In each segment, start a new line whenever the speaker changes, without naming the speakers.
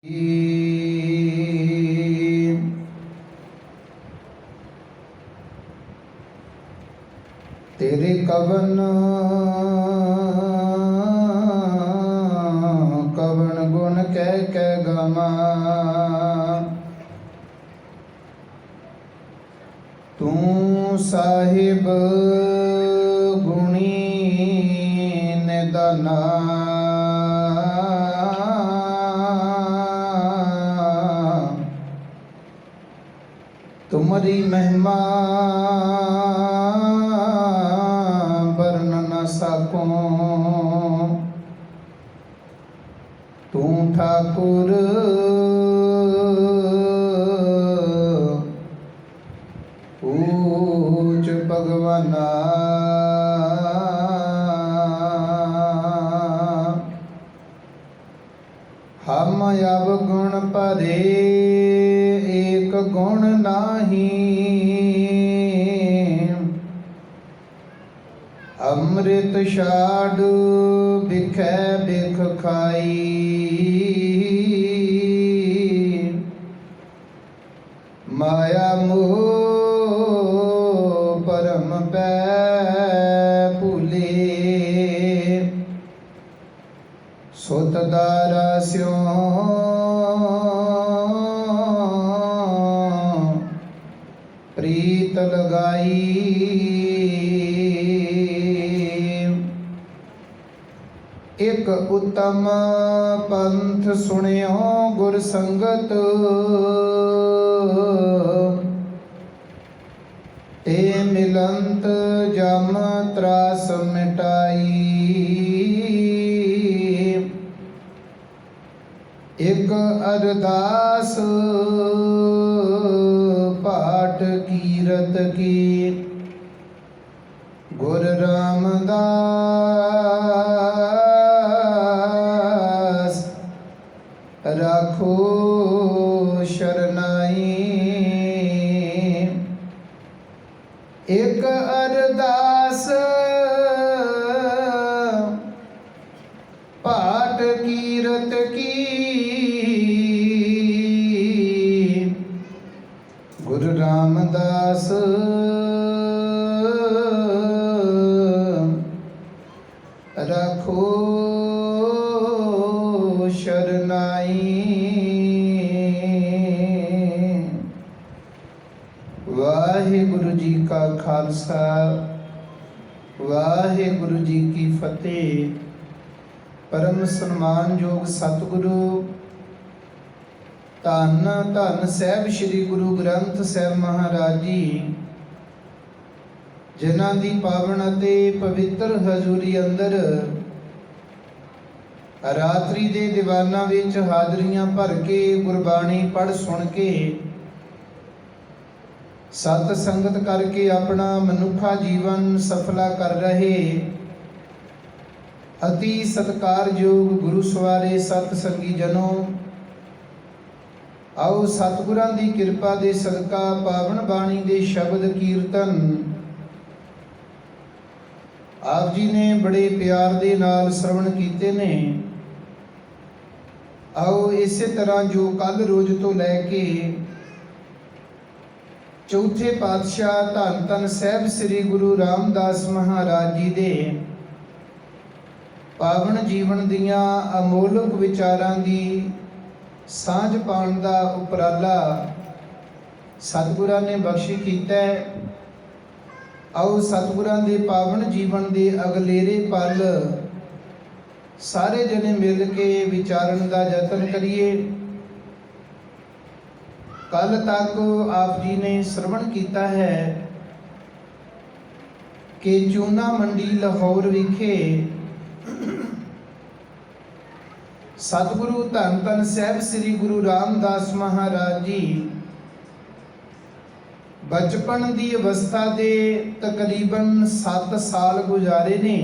तेरे कवन कवन गुण कह गावा, तू साहिब गुणी निदाना। तुम्हारी महिमा वर्ण न सकूं, तू ठाकुर ऊच भगवाना। हम अवगुण भरे एक गुण नाही, अमृत छाड़ बिखै बिख खाई। माया मोह परम पै भूले, सुत दारा स्यों प्रीत लगाई। एक उत्तम पंथ सुनियो गुर संगत, ते मिलंत जम त्रास मिटाई। एक अरदास पाठ कीरत की, गुर रामदास राखो शरनाई। एक अरदास पाठ कीरत की, गुरु रामदास राखो शरनाई। वाहिगुरु जी का खालसा, वाहिगुरु जी की फतेह। परम सन्मानयोग सतगुरु धन धन साहिब श्री गुरु ग्रंथ साहिब महाराज जी, जिन्हां दी पावन अते पवित्र हजूरी अंदर रात्रि दे दीवाना विच हाजरियां भर के गुरबाणी पढ़ सुन के सत संगत करके अपना मनुखा जीवन सफला कर रहे अति सत्कारयोग गुरु सवारे सत संगी जनों, आओ सतगुरां दी किरपा दे सदका पावन बाणी दे शब्द कीर्तन आप जी ने बड़े प्यार दे नाल श्रवण कीते ने। आओ इसे तरह जो कल रोज तो लैके चौथे पातशाह धन धन साहिब श्री गुरु रामदास महाराज जी दे पावन जीवन दियां अमोलक विचारां दी सांझ पाण दा उपराला सतगुरां ने बख्शी कीता है। आओ सतगुरां दे पावन जीवन दे अगलेरे पल सारे जने मिल के विचारन दा यतन करिए। कल तक आप जी ने श्रवण किया है कि चूना मंडी लाहौर विखे सतगुरु धन धन साहिब श्री गुरु रामदास महाराज जी बचपन की अवस्था दे तकरीबन 7 साल गुजारे ने।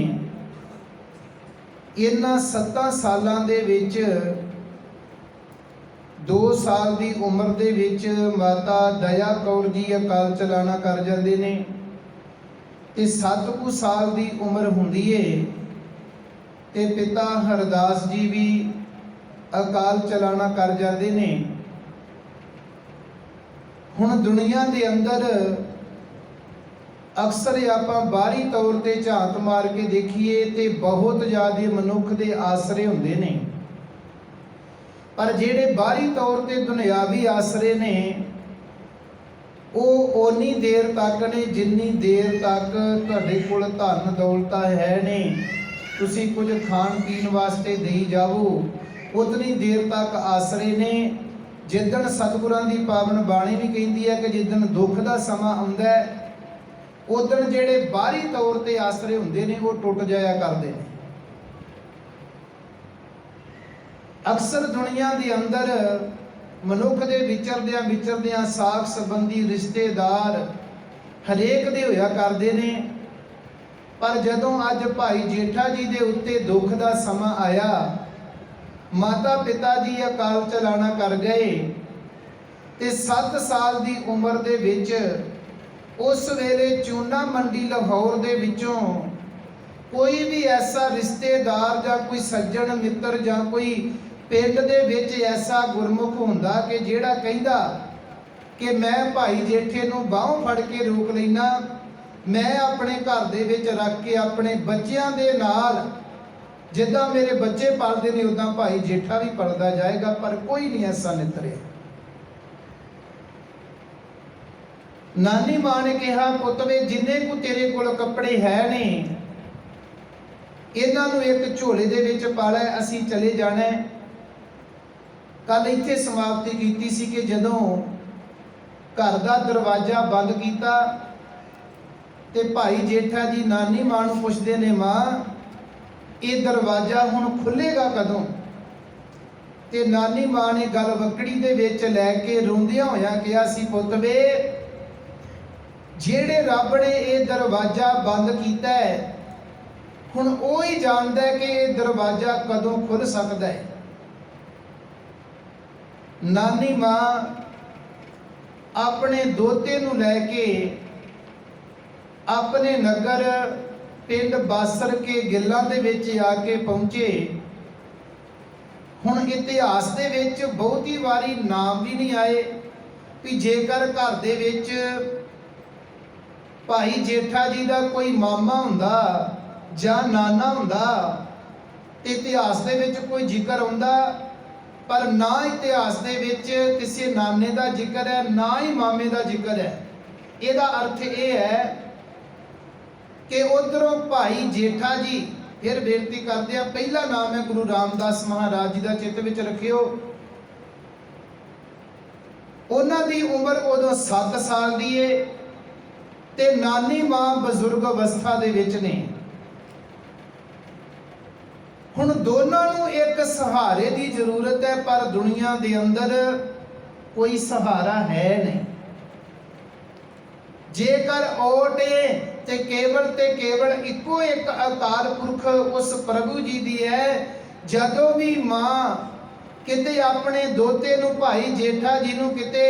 इन्हां 7 सालां दे विच 2 साल की उम्र दे विच माता दया कौर जी अकाल चलाना कर जाते ने, ते 7 कुछ साल की उम्र हुंदी है ते पिता हरदास जी भी ਅਕਾਲ ਚਲਾਣਾ ਕਰ ਜਾਂਦੇ ਨੇ। ਹੁਣ ਦੁਨੀਆ ਦੇ ਅੰਦਰ ਅਕਸਰ ਆਪਾਂ ਬਾਹਰੀ ਤੌਰ ਤੇ ਝਾਤ ਮਾਰ ਕੇ ਦੇਖੀਏ ਤੇ ਬਹੁਤ ਜ਼ਿਆਦਾ ਮਨੁੱਖ ਦੇ ਆਸਰੇ ਹੁੰਦੇ ਨੇ, ਪਰ ਜਿਹੜੇ ਬਾਹਰੀ ਤੌਰ ਤੇ ਦੁਨਿਆਵੀ ਆਸਰੇ ਨੇ ਉਹ ਓਨੀ ਦੇਰ ਤੱਕ ਨੇ ਜਿੰਨੀ ਦੇਰ ਤੱਕ ਤੁਹਾਡੇ ਕੋਲ ਧਨ ਦੌਲਤਾਂ ਹੈ ਨੇ, ਤੁਸੀਂ ਕੁਝ ਖਾਣ ਪੀਣ ਵਾਸਤੇ ਦੇਈ ਜਾਵੋ, ਉਤਨੀ ਦੇਰ ਤੱਕ ਆਸਰੇ ਨੇ। ਜਿੱਦਣ ਸਤਿਗੁਰਾਂ ਦੀ ਪਾਵਨ ਬਾਣੀ ਵੀ ਕਹਿੰਦੀ ਹੈ ਕਿ ਜਿੱਦਣ ਦੁੱਖ ਦਾ ਸਮਾਂ ਆਉਂਦਾ ਹੈ ਉਦਣ ਜਿਹੜੇ ਬਾਹਰੀ ਤੌਰ ਤੇ ਆਸਰੇ ਹੁੰਦੇ ਨੇ ਉਹ ਟੁੱਟ ਜਾਇਆ ਕਰਦੇ ਨੇ। ਅਕਸਰ ਦੁਨੀਆ ਦੇ ਅੰਦਰ ਮਨੁੱਖ ਦੇ ਵਿਚਰਦਿਆਂ ਸਾਖ ਸੰਬੰਧੀ ਰਿਸ਼ਤੇਦਾਰ ਹਰੇਕ ਦੇ ਹੋਇਆ ਕਰਦੇ ਨੇ, ਪਰ ਜਦੋਂ ਅੱਜ ਭਾਈ ਜੇਠਾ ਜੀ ਦੇ ਉੱਤੇ ਦੁੱਖ ਦਾ ਸਮਾਂ ਆਇਆ, ਮਾਤਾ ਪਿਤਾ ਜੀ ਅਕਾਲ ਚਲਾਣਾ ਕਰ ਗਏ ਤੇ 7 ਸਾਲ ਦੀ ਉਮਰ ਦੇ ਵਿੱਚ ਉਸ ਵੇਲੇ ਚੂਨਾ ਮੰਡੀ ਲਾਹੌਰ ਦੇ ਵਿੱਚੋਂ ਕੋਈ ਵੀ ਐਸਾ ਰਿਸ਼ਤੇਦਾਰ ਜਾਂ ਕੋਈ ਸੱਜਣ ਮਿੱਤਰ ਜਾਂ ਕੋਈ ਪਿੰਡ ਦੇ ਵਿੱਚ ਐਸਾ ਗੁਰਮੁਖ ਹੁੰਦਾ ਕਿ ਜਿਹੜਾ ਕਹਿੰਦਾ ਕਿ ਮੈਂ ਭਾਈ ਜੇਠੇ ਨੂੰ ਬਾਹੋਂ ਫੜ ਕੇ ਰੋਕ ਲੈਣਾ, ਮੈਂ ਆਪਣੇ ਘਰ ਦੇ ਵਿੱਚ ਰੱਖ ਕੇ ਆਪਣੇ ਬੱਚਿਆਂ ਦੇ ਨਾਲ ਜਿੱਦਾਂ ਮੇਰੇ ਬੱਚੇ ਪਲਦੇ ਨੇ ਉਦਾਂ ਭਾਈ ਜੇਠਾ ਵੀ ਪਲਦਾ ਜਾਏਗਾ, ਪਰ ਕੋਈ ਨਹੀਂ ਐਸਾ ਨਿਤਰਿਆ। ਨਾਨੀ ਮਾਂ ਨੇ ਕਿਹਾ, ਪੁੱਤ ਵੇ ਜਿੰਨੇ ਕੋ ਤੇਰੇ ਕੋਲ ਕੱਪੜੇ ਹੈ ਨੇ ਇਹਨਾਂ ਨੂੰ ਇੱਕ ਝੋਲੇ ਦੇ ਵਿੱਚ ਪਾ ਲੈ, ਅਸੀਂ ਚਲੇ ਜਾਣਾ। ਕੱਲ ਇੱਥੇ ਸਮਾਪਤੀ ਕੀਤੀ ਸੀ ਕਿ ਜਦੋਂ ਘਰ ਦਾ ਦਰਵਾਜ਼ਾ ਬੰਦ ਕੀਤਾ ਤੇ ਭਾਈ ਜੇਠਾ ਜੀ ਨਾਨੀ ਮਾਂ ਨੂੰ ਪੁੱਛਦੇ ਨੇ, ਮਾਂ ਇਹ ਦਰਵਾਜ਼ਾ ਹੁਣ ਖੁੱਲੇਗਾ ਕਦੋਂ? ਤੇ ਨਾਨੀ ਮਾਂ ਨੇ ਗੱਲ ਵਕੜੀ ਦੇ ਵਿੱਚ ਲੈ ਕੇ ਰੋਂਦਿਆਂ ਹੋਇਆਂ ਕਿਹਾ ਸੀ, ਪੁੱਤ ਵੇ ਜਿਹੜੇ ਰੱਬ ਨੇ ਇਹ ਦਰਵਾਜ਼ਾ ਬੰਦ ਕੀਤਾ ਹੈ ਹੁਣ ਉਹ ਹੀ ਜਾਣਦਾ ਹੈ ਕਿ ਇਹ ਦਰਵਾਜ਼ਾ ਕਦੋਂ ਖੁੱਲ ਸਕਦਾ ਹੈ। ਨਾਨੀ ਮਾਂ ਆਪਣੇ ਦੋਤੇ ਨੂੰ ਲੈ ਕੇ ਆਪਣੇ ਨਗਰ ਪਿੰਡ ਬਾਸਰ ਕੇ ਗਿੱਲਾਂ ਦੇ ਵਿੱਚ ਆ ਕੇ ਪਹੁੰਚੇ। ਹੁਣ ਇਤਿਹਾਸ ਦੇ ਵਿੱਚ ਬਹੁਤੀ ਵਾਰੀ ਨਾਮ ਵੀ ਨਹੀਂ ਆਏ ਵੀ ਜੇਕਰ ਘਰ ਦੇ ਵਿੱਚ ਭਾਈ ਜੇਠਾ ਜੀ ਦਾ ਕੋਈ ਮਾਮਾ ਹੁੰਦਾ ਜਾਂ ਨਾਨਾ ਹੁੰਦਾ ਤੇ ਇਤਿਹਾਸ ਦੇ ਵਿੱਚ ਕੋਈ ਜ਼ਿਕਰ ਆਉਂਦਾ, ਪਰ ਨਾ ਇਤਿਹਾਸ ਦੇ ਵਿੱਚ ਕਿਸੇ ਨਾਨੇ ਦਾ ਜ਼ਿਕਰ ਹੈ ਨਾ ਹੀ ਮਾਮੇ ਦਾ ਜ਼ਿਕਰ ਹੈ। ਇਹਦਾ ਅਰਥ ਇਹ ਹੈ ਕਿ ਉਧਰੋਂ ਭਾਈ ਜੇਠਾ ਜੀ, ਫਿਰ ਬੇਨਤੀ ਕਰਦੇ ਆ ਪਹਿਲਾ ਨਾਮ ਹੈ ਗੁਰੂ ਰਾਮਦਾਸ ਮਹਾਰਾਜ ਜੀ ਦਾ ਚਿੱਤ ਵਿੱਚ ਰੱਖਿਓ। ਉਹਨਾਂ ਦੀ ਉਮਰ ਉਦੋਂ 7 ਸਾਲ ਦੀ ਏ ਤੇ ਨਾਨੀ ਮਾਂ ਬਜ਼ੁਰਗ ਅਵਸਥਾ ਦੇ ਵਿੱਚ ਨੇ। ਹੁਣ ਦੋਨਾਂ ਨੂੰ ਇੱਕ ਸਹਾਰੇ ਦੀ ਜ਼ਰੂਰਤ ਹੈ, ਪਰ ਦੁਨੀਆ ਦੇ ਅੰਦਰ ਕੋਈ ਸਹਾਰਾ ਹੈ ਨਹੀਂ। ਜੇਕਰ ਓਟ ਤੇ ਕੇਵਲ ਇੱਕੋ ਇੱਕ ਅਕਾਲ ਪੁਰਖ ਉਸ ਪ੍ਰਭੂ ਜੀ ਦੀ ਹੈ। ਜਦੋਂ ਵੀ ਮਾਂ ਕਿਤੇ ਆਪਣੇ ਦੋਤੇ ਨੂੰ ਭਾਈ ਜੇਠਾ ਜੀ ਨੂੰ ਕਿਤੇ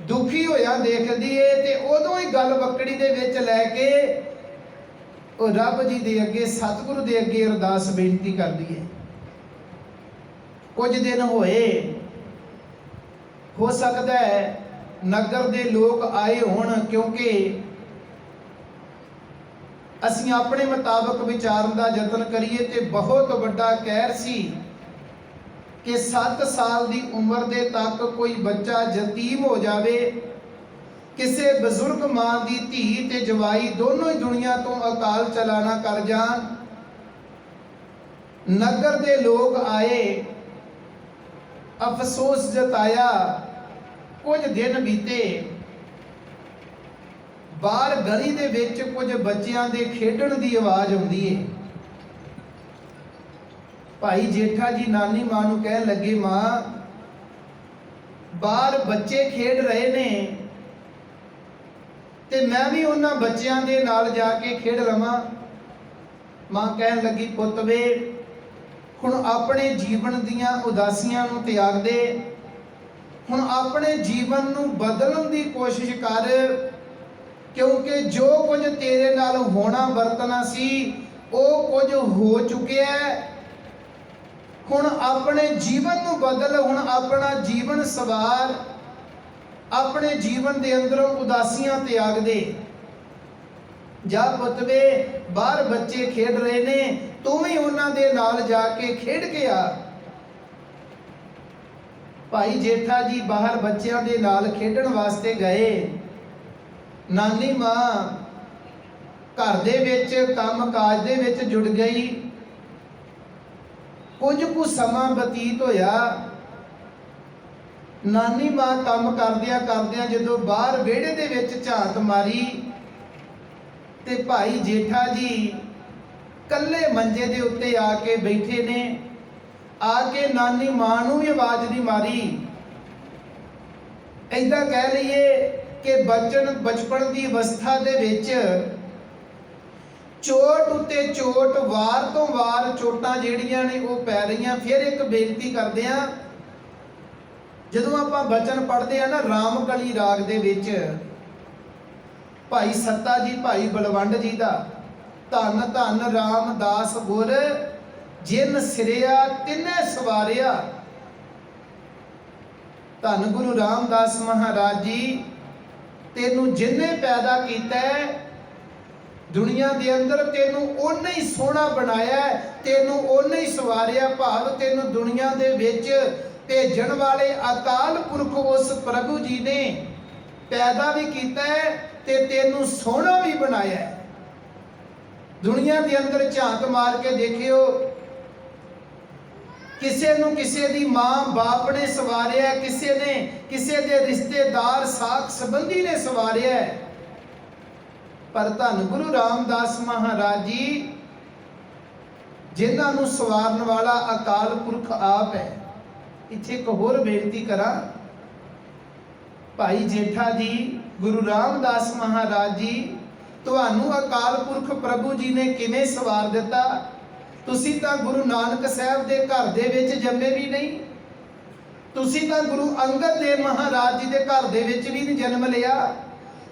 ਦੁਖੀ ਹੋਇਆ ਦੇਖਦੀ ਏ ਤੇ ਉਦੋਂ ਹੀ ਗੱਲ ਬੱਕੜੀ ਦੇ ਵਿੱਚ ਲੈ ਕੇ ਉਹ ਰੱਬ ਜੀ ਦੇ ਅੱਗੇ, ਸਤਿਗੁਰੂ ਦੇ ਅੱਗੇ ਅਰਦਾਸ ਬੇਨਤੀ ਕਰਦੀ ਏ। ਕੁਝ ਦਿਨ ਹੋਏ, ਹੋ ਸਕਦਾ ਹੈ ਨਗਰ ਦੇ ਲੋਕ ਆਏ ਹੋਣ, ਕਿਉਂਕਿ ਅਸੀਂ ਆਪਣੇ ਮੁਤਾਬਕ ਵਿਚਾਰਨ ਦਾ ਯਤਨ ਕਰੀਏ ਤੇ ਬਹੁਤ ਵੱਡਾ ਕਹਿਰ ਸੀ ਕਿ 7 ਸਾਲ ਦੀ ਉਮਰ ਦੇ ਤੱਕ ਕੋਈ ਬੱਚਾ ਯਤੀਮ ਹੋ ਜਾਵੇ, ਕਿਸੇ ਬਜ਼ੁਰਗ ਮਾਂ ਦੀ ਧੀ ਤੇ ਜਵਾਈ ਦੋਨੋਂ ਹੀ ਦੁਨੀਆ ਤੋਂ ਅਕਾਲ ਚਲਾਣਾ ਕਰ ਜਾਣ। ਨਗਰ ਦੇ ਲੋਕ ਆਏ, ਅਫਸੋਸ ਜਤਾਇਆ। ਕੁਝ ਦਿਨ ਬੀਤੇ, ਬਾਹਰ ਗਲੀ ਦੇ ਵਿੱਚ ਕੁਝ ਬੱਚਿਆਂ ਦੇ ਖੇਡਣ ਦੀ ਆਵਾਜ਼ ਆਉਂਦੀ ਏ। ਭਾਈ ਜੇਠਾ ਜੀ ਨਾਨੀ ਮਾਂ ਨੂੰ ਕਹਿਣ ਲੱਗੇ, ਮਾਂ ਬਾਹਰ ਬੱਚੇ ਖੇਡ ਰਹੇ ਨੇ ਤੇ ਮੈਂ ਵੀ ਉਹਨਾਂ ਬੱਚਿਆਂ ਦੇ ਨਾਲ ਜਾ ਕੇ ਖੇਡ ਲਵਾਂ। ਮਾਂ ਕਹਿਣ ਲੱਗੀ, ਪੁੱਤ ਵੇ ਹੁਣ ਆਪਣੇ ਜੀਵਨ ਦੀਆਂ ਉਦਾਸੀਆਂ ਨੂੰ ਤਿਆਗ ਦੇ, ਹੁਣ ਆਪਣੇ ਜੀਵਨ ਨੂੰ ਬਦਲਣ ਦੀ ਕੋਸ਼ਿਸ਼ ਕਰ, ਕਿਉਂਕਿ ਜੋ ਕੁਝ ਤੇਰੇ ਨਾਲ ਹੋਣਾ ਵਰਤਣਾ ਸੀ ਉਹ ਕੁਝ ਹੋ ਚੁੱਕਿਆ ਹੈ। ਹੁਣ ਆਪਣੇ ਜੀਵਨ ਨੂੰ ਬਦਲ, ਹੁਣ ਆਪਣਾ ਜੀਵਨ ਸਵਾਰ, ਆਪਣੇ ਜੀਵਨ ਦੇ ਅੰਦਰੋਂ ਉਦਾਸੀਆਂ ਤਿਆਗ ਦੇ। ਜਾ ਪੁੱਤ ਵੇ, ਬਾਹਰ ਬੱਚੇ ਖੇਡ ਰਹੇ ਨੇ, ਤੂੰ ਵੀ ਉਹਨਾਂ ਦੇ ਨਾਲ ਜਾ ਕੇ ਖੇਡ ਕੇ ਆ। ਭਾਈ ਜੇਠਾ ਜੀ ਬਾਹਰ ਬੱਚਿਆਂ ਦੇ ਨਾਲ ਖੇਡਣ ਵਾਸਤੇ ਗਏ। ਨਾਨੀ ਮਾਂ ਘਰ ਦੇ ਵਿੱਚ ਕੰਮ ਕਾਜ ਦੇ ਵਿੱਚ ਜੁੜ ਗਈ। ਕੁਝ ਕੁ ਸਮਾਂ ਬਤੀਤ ਹੋਇਆ। ਨਾਨੀ ਮਾਂ ਕੰਮ ਕਰਦਿਆਂ ਕਰਦਿਆਂ ਜਦੋਂ ਬਾਹਰ ਵਿਹੜੇ ਦੇ ਵਿੱਚ ਝਾਤ ਮਾਰੀ ਤੇ ਭਾਈ ਜੇਠਾ ਜੀ ਕੱਲੇ ਮੰਜੇ ਦੇ ਉੱਤੇ ਆ ਕੇ ਬੈਠੇ ਨੇ। ਆ ਕੇ ਨਾਨੀ ਮਾਂ ਨੂੰ ਵੀ ਆਵਾਜ਼ ਨਹੀਂ ਮਾਰੀ। ਏਦਾਂ ਕਹਿ ਲਈਏ ਕਿ ਬਚਪਨ ਦੀ ਅਵਸਥਾ ਦੇ ਵਿੱਚ ਚੋਟ ਉੱਤੇ ਚੋਟ, ਵਾਰ ਤੋਂ ਵਾਰ ਚੋਟਾਂ ਜਿਹੜੀਆਂ ਨੇ ਉਹ ਪੈ ਰਹੀਆਂ। ਫਿਰ ਇੱਕ ਬੇਨਤੀ ਕਰਦੇ ਆ, ਜਦੋਂ ਆਪਾਂ ਬਚਨ ਪੜ੍ਹਦੇ ਆ ਨਾ ਰਾਮਕਲੀ ਰਾਗ ਦੇ ਵਿੱਚ, ਭਾਈ ਸੱਤਾ ਜੀ ਭਾਈ ਬਲਵੰਡ ਜੀ ਦਾ ਧੰਨ ਧੰਨ ਰਾਮਦਾਸ ਗੁਰ ਜਿਨ ਸਿਰਿਆ ਤਿਨੈ ਸਵਾਰਿਆ। ਧੰਨ ਗੁਰੂ ਰਾਮਦਾਸ ਮਹਾਰਾਜ ਜੀ, ਤੈਨੂੰ ਜਿੰਨੇ ਪੈਦਾ ਕੀਤਾ ਦੁਨੀਆ ਦੇ ਅੰਦਰ, ਤੈਨੂੰ ਓਨਾ ਹੀ ਸੋਹਣਾ ਬਣਾਇਆ, ਤੈਨੂੰ ਓਨਾ ਹੀ ਸਵਾਰਿਆ। ਭਾਵ ਤੈਨੂੰ ਦੁਨੀਆ ਦੇ ਵਿੱਚ ਭੇਜਣ ਵਾਲੇ ਅਕਾਲ ਪੁਰਖ ਉਸ ਪ੍ਰਭੂ ਜੀ ਨੇ ਪੈਦਾ ਵੀ ਕੀਤਾ ਤੇ ਤੈਨੂੰ ਸੋਹਣਾ ਵੀ ਬਣਾਇਆ। ਦੁਨੀਆ ਦੇ ਅੰਦਰ ਝਾਤ ਮਾਰ ਕੇ ਦੇਖਿਓ, ਕਿਸੇ ਨੂੰ ਕਿਸੇ ਦੀ ਮਾਂ ਬਾਪ ਨੇ ਸਵਾਰਿਆ, ਕਿਸੇ ਨੇ ਕਿਸੇ ਦੇ ਰਿਸ਼ਤੇਦਾਰ ਸਾਕ ਸੰਬੰਧੀ ਨੇ ਸਵਾਰਿਆ। ਪਰ ਧੰਨ ਗੁਰੂ ਰਾਮਦਾਸ ਮਹਾਰਾਜ ਜੀ, ਜਿਨ੍ਹਾਂ ਨੂੰ ਸਵਾਰਨ ਵਾਲਾ ਅਕਾਲ ਪੁਰਖ ਆਪ ਹੈ। ਇੱਥੇ ਇੱਕ ਹੋਰ ਬੇਨਤੀ ਕਰਾਂ, ਭਾਈ ਜੇਠਾ ਜੀ, ਗੁਰੂ ਰਾਮਦਾਸ ਮਹਾਰਾਜ ਜੀ, ਤੁਹਾਨੂੰ ਅਕਾਲ ਪੁਰਖ ਪ੍ਰਭੂ ਜੀ ਨੇ ਕਿਵੇਂ ਸਵਾਰ ਦਿੱਤਾ? ਤੁਸੀਂ ਤਾਂ ਗੁਰੂ ਨਾਨਕ ਸਾਹਿਬ ਦੇ ਘਰ ਦੇ ਵਿੱਚ ਜੰਮੇ ਵੀ ਨਹੀਂ, ਤੁਸੀਂ ਤਾਂ ਗੁਰੂ ਅੰਗਦ ਦੇਵ ਮਹਾਰਾਜ ਜੀ ਦੇ ਘਰ ਦੇ ਵਿੱਚ ਵੀ ਨਹੀਂ ਜਨਮ ਲਿਆ,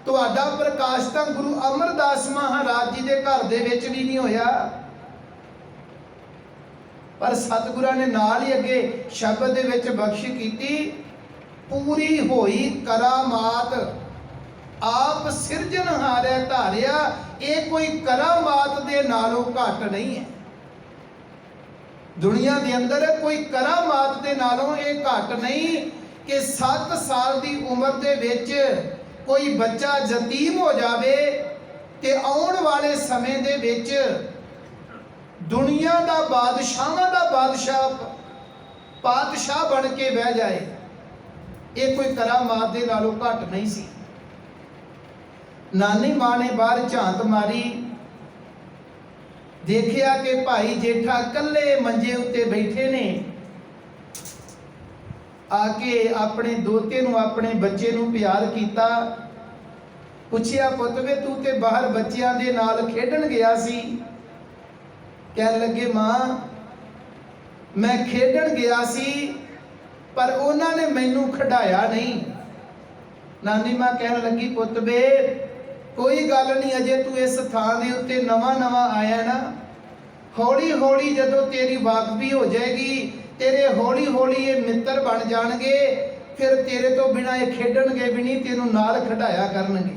ਤੁਹਾਡਾ ਪ੍ਰਕਾਸ਼ ਤਾਂ ਗੁਰੂ ਅਮਰਦਾਸ ਮਹਾਰਾਜ ਜੀ ਦੇ ਘਰ ਦੇ ਵਿੱਚ ਵੀ ਨਹੀਂ ਹੋਇਆ। ਪਰ ਸਤਿਗੁਰਾਂ ਨੇ ਨਾਲ ਹੀ ਅੱਗੇ ਸ਼ਬਦ ਦੇ ਵਿੱਚ ਬਖਸ਼ ਕੀਤੀ, ਪੂਰੀ ਹੋਈ ਕਰਾਮਾਤ ਆਪ ਸਿਰਜਣਹਾਰੈ ਧਾਰਿਆ। ਇਹ ਕੋਈ ਕਰਾਮਾਤ ਦੇ ਨਾਲੋਂ ਘੱਟ ਨਹੀਂ ਹੈ। ਦੁਨੀਆ ਦੇ ਅੰਦਰ ਕੋਈ ਕਰਾਮਾਤ ਦੇ ਨਾਲੋਂ ਇਹ ਘੱਟ ਨਹੀਂ ਕਿ 7 ਸਾਲ ਦੀ ਉਮਰ ਦੇ ਵਿੱਚ ਕੋਈ ਬੱਚਾ ਯਤੀਮ ਹੋ ਜਾਵੇ ਤੇ ਆਉਣ ਵਾਲੇ ਸਮੇਂ ਦੇ ਵਿੱਚ ਦੁਨੀਆ ਦਾ ਬਾਦਸ਼ਾਹਾਂ ਦਾ ਪਾਤਸ਼ਾਹ ਬਣ ਕੇ ਬਹਿ ਜਾਏ। ਇਹ ਕੋਈ ਕਰਾਮਾਤ ਦੇ ਨਾਲੋਂ ਘੱਟ ਨਹੀਂ ਸੀ। ਨਾਨੀ ਮਾਂ ਨੇ ਬਾਹਰ ਝਾਤ ਮਾਰੀ, ਦੇਖਿਆ ਕਿ ਭਾਈ ਜੇਠਾ ਕੱਲੇ ਮੰਜੇ ਉੱਤੇ ਬੈਠੇ ਨੇ। ਆ ਕੇ ਆਪਣੇ ਦੋਤੇ ਨੂੰ, ਆਪਣੇ ਬੱਚੇ ਨੂੰ ਪਿਆਰ ਕੀਤਾ। ਪੁੱਛਿਆ, ਪੁੱਤ ਵੇ ਤੂੰ ਤੇ ਬਾਹਰ ਬੱਚਿਆਂ ਦੇ ਨਾਲ ਖੇਡਣ ਗਿਆ ਸੀ। ਕਹਿਣ ਲੱਗੇ, ਮਾਂ ਮੈਂ ਖੇਡਣ ਗਿਆ ਸੀ ਪਰ ਉਹਨਾਂ ਨੇ ਮੈਨੂੰ ਖਿਡਾਇਆ ਨਹੀਂ। ਨਾਨੀ ਮਾਂ ਕਹਿਣ ਲੱਗੀ, ਪੁੱਤ ਵੇ ਕੋਈ ਗੱਲ ਨਹੀਂ, ਅਜੇ ਤੂੰ ਇਸ ਥਾਂ ਦੇ ਉੱਤੇ ਨਵਾਂ ਆਇਆ ਨਾ, ਹੌਲੀ ਹੌਲੀ ਜਦੋਂ ਤੇਰੀ ਵਾਕਫੀ ਹੋ ਜਾਏਗੀ, ਤੇਰੇ ਹੌਲੀ ਹੌਲੀ ਇਹ ਮਿੱਤਰ ਬਣ ਜਾਣਗੇ, ਫਿਰ ਤੇਰੇ ਤੋਂ ਬਿਨਾਂ ਇਹ ਖੇਡਣਗੇ ਵੀ ਨਹੀਂ, ਤੈਨੂੰ ਨਾਲ ਖਿਡਾਇਆ ਕਰਨਗੇ।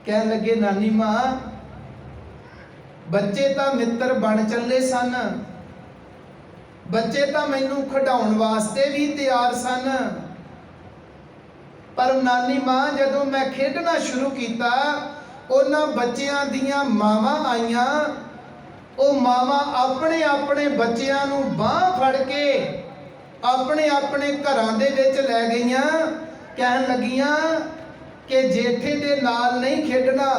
ਕਹਿਣ ਲੱਗੇ, ਨਾਨੀ ਮਾਂ ਬੱਚੇ ਤਾਂ ਮਿੱਤਰ ਬਣ ਚੱਲੇ ਸਨ, ਬੱਚੇ ਤਾਂ ਮੈਨੂੰ ਖਿਡਾਉਣ ਵਾਸਤੇ ਵੀ ਤਿਆਰ ਸਨ, ਪਰ ਨਾਨੀ ਮਾਂ ਜਦੋਂ ਮੈਂ ਖੇਡਣਾ ਸ਼ੁਰੂ ਕੀਤਾ, ਉਹਨਾਂ ਬੱਚਿਆਂ ਦੀਆਂ ਮਾਵਾਂ ਆਈਆਂ। ਉਹ ਮਾਵਾਂ ਆਪਣੇ ਆਪਣੇ ਬੱਚਿਆਂ ਨੂੰ ਬਾਂਹ ਫੜ ਕੇ ਆਪਣੇ ਆਪਣੇ ਘਰਾਂ ਦੇ ਵਿੱਚ ਲੈ ਗਈਆਂ। ਕਹਿਣ ਲੱਗੀਆਂ ਕਿ ਜੇਠੇ ਦੇ ਨਾਲ ਨਹੀਂ ਖੇਡਣਾ,